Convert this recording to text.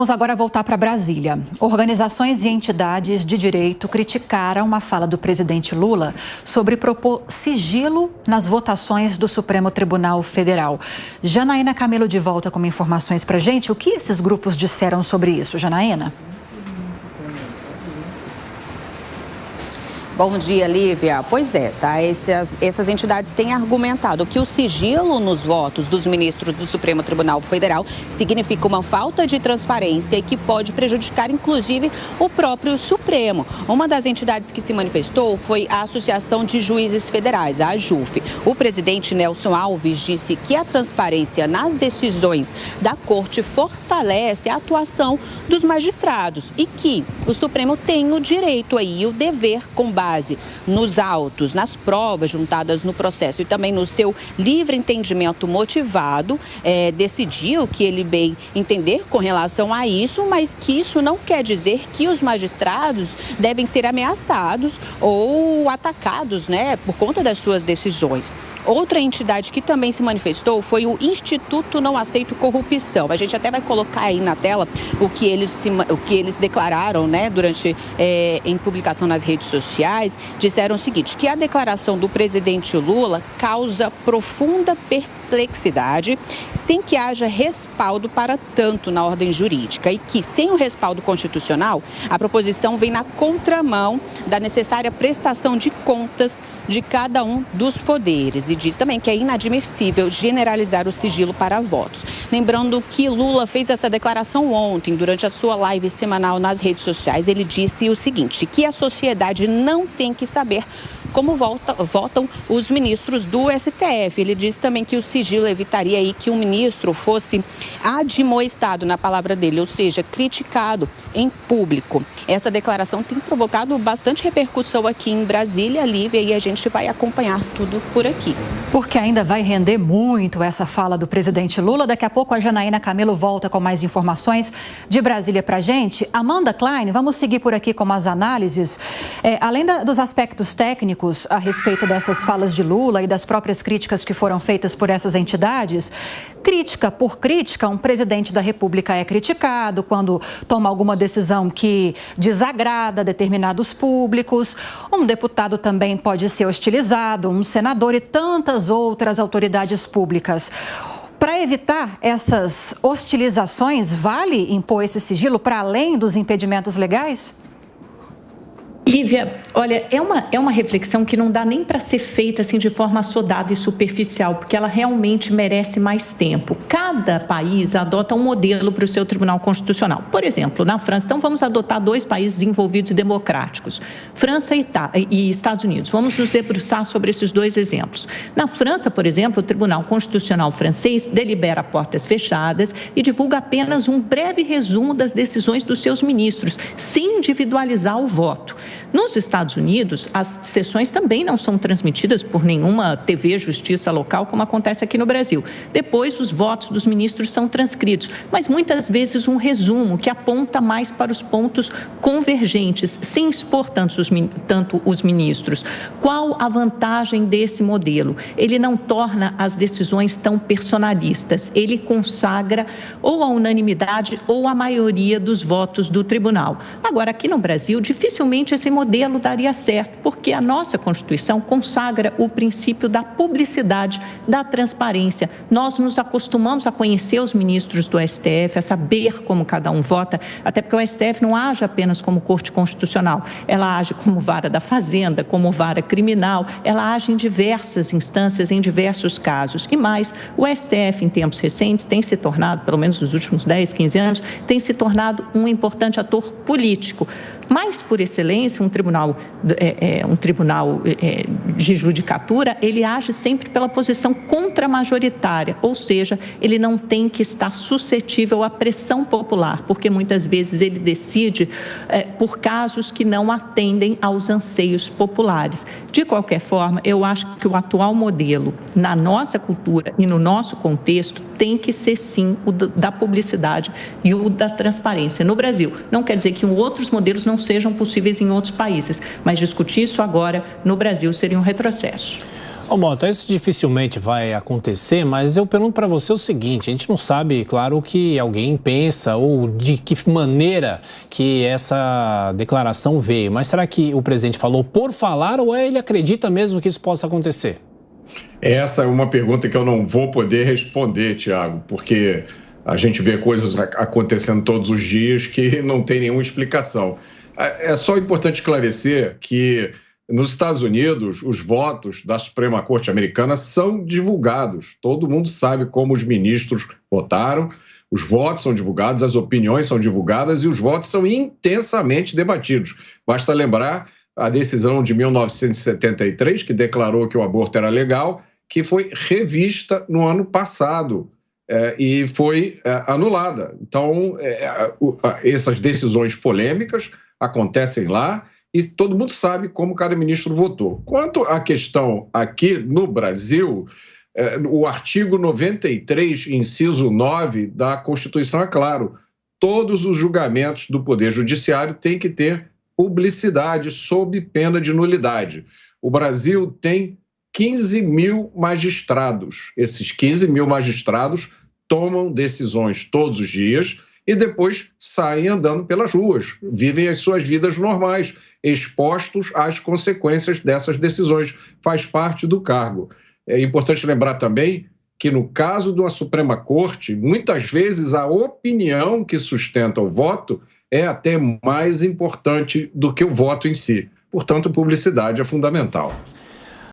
Vamos agora voltar para Brasília. Organizações e entidades de direito criticaram a fala do presidente Lula sobre propor sigilo nas votações do Supremo Tribunal Federal. Janaína Camelo de volta com informações para a gente. O que esses grupos disseram sobre isso, Janaína? Bom dia, Lívia. Pois é, tá? Essas entidades têm argumentado que o sigilo nos votos dos ministros do Supremo Tribunal Federal significa uma falta de transparência e que pode prejudicar, inclusive, o próprio Supremo. Uma das entidades que se manifestou foi a Associação de Juízes Federais, a AJUF. O presidente Nelson Alves disse que a transparência nas decisões da Corte fortalece a atuação dos magistrados e que o Supremo tem o direito e o dever, com base nos autos, nas provas juntadas no processo e também no seu livre entendimento motivado, decidir o que ele bem entender com relação a isso, mas que isso não quer dizer que os magistrados devem ser ameaçados ou atacados, por conta das suas decisões. Outra entidade que também se manifestou foi o Instituto Não Aceito Corrupção. A gente até vai colocar aí na tela o que eles declararam, durante em publicação nas redes sociais. Disseram o seguinte, que a declaração do presidente Lula causa profunda perplexidade, sem que haja respaldo para tanto na ordem jurídica e que, sem o respaldo constitucional, a proposição vem na contramão da necessária prestação de contas de cada um dos poderes e diz também que é inadmissível generalizar o sigilo para votos. Lembrando que Lula fez essa declaração ontem, durante a sua live semanal nas redes sociais. Ele disse o seguinte, que a sociedade não tem que saber como votam os ministros do STF. Ele disse também que o sigilo evitaria aí que um ministro fosse admoestado, na palavra dele, ou seja, criticado em público. Essa declaração tem provocado bastante repercussão aqui em Brasília, Lívia, e a gente vai acompanhar tudo por aqui. Porque ainda vai render muito essa fala do presidente Lula. Daqui a pouco a Janaína Camelo volta com mais informações de Brasília para a gente. Amanda Klein, vamos seguir por aqui com as análises. Além dos aspectos técnicos a respeito dessas falas de Lula e das próprias críticas que foram feitas por essas entidades, crítica por crítica, um presidente da República é criticado quando toma alguma decisão que desagrada determinados públicos, um deputado também pode ser hostilizado, um senador e tantas outras autoridades públicas. Para evitar essas hostilizações, vale impor esse sigilo para além dos impedimentos legais? Lívia, olha, é uma reflexão que não dá nem para ser feita assim de forma assodada e superficial, porque ela realmente merece mais tempo. Cada país adota um modelo para o seu Tribunal Constitucional. Por exemplo, na França, então vamos adotar dois países envolvidos e democráticos, França e Estados Unidos. Vamos nos debruçar sobre esses dois exemplos. Na França, por exemplo, o Tribunal Constitucional francês delibera a portas fechadas e divulga apenas um breve resumo das decisões dos seus ministros, sem individualizar o voto. Nos Estados Unidos, as sessões também não são transmitidas por nenhuma TV Justiça local, como acontece aqui no Brasil. Depois, os votos dos ministros são transcritos, mas muitas vezes um resumo que aponta mais para os pontos convergentes, sem expor tanto os ministros. Qual a vantagem desse modelo? Ele não torna as decisões tão personalistas, ele consagra ou a unanimidade ou a maioria dos votos do tribunal. Agora, aqui no Brasil, dificilmente esse modelo daria certo, porque a nossa Constituição consagra o princípio da publicidade, da transparência. Nós nos acostumamos a conhecer os ministros do STF, a saber como cada um vota, até porque o STF não age apenas como Corte Constitucional, ela age como vara da Fazenda, como vara criminal, ela age em diversas instâncias, em diversos casos. E mais, o STF, em tempos recentes, tem se tornado, pelo menos nos últimos 10, 15 anos, tem se tornado um importante ator político. Mas, por excelência, um tribunal de judicatura, ele age sempre pela posição contramajoritária, ou seja, ele não tem que estar suscetível à pressão popular, porque muitas vezes ele decide por casos que não atendem aos anseios populares. De qualquer forma, eu acho que o atual modelo, na nossa cultura e no nosso contexto, tem que ser sim o da publicidade e o da transparência. No Brasil, não quer dizer que outros modelos não sejam possíveis em outros países, mas discutir isso agora no Brasil seria um retrocesso. Ô Mota, isso dificilmente vai acontecer, mas eu pergunto para você o seguinte, a gente não sabe, claro, o que alguém pensa ou de que maneira que essa declaração veio, mas será que o presidente falou por falar ou ele acredita mesmo que isso possa acontecer? Essa é uma pergunta que eu não vou poder responder, Tiago, porque a gente vê coisas acontecendo todos os dias que não tem nenhuma explicação. É só importante esclarecer que nos Estados Unidos, os votos da Suprema Corte Americana são divulgados. Todo mundo sabe como os ministros votaram, os votos são divulgados, as opiniões são divulgadas e os votos são intensamente debatidos. Basta lembrar a decisão de 1973, que declarou que o aborto era legal, que foi revista no ano passado e foi anulada. Então, essas decisões polêmicas acontecem lá e todo mundo sabe como cada ministro votou. Quanto à questão aqui no Brasil, o artigo 93, inciso 9 da Constituição é claro, todos os julgamentos do Poder Judiciário têm que ter publicidade sob pena de nulidade. O Brasil tem 15 mil magistrados. Esses 15 mil magistrados tomam decisões todos os dias e depois saem andando pelas ruas, vivem as suas vidas normais, expostos às consequências dessas decisões. Faz parte do cargo. É importante lembrar também que, no caso de uma Suprema Corte, muitas vezes a opinião que sustenta o voto é até mais importante do que o voto em si. Portanto, publicidade é fundamental.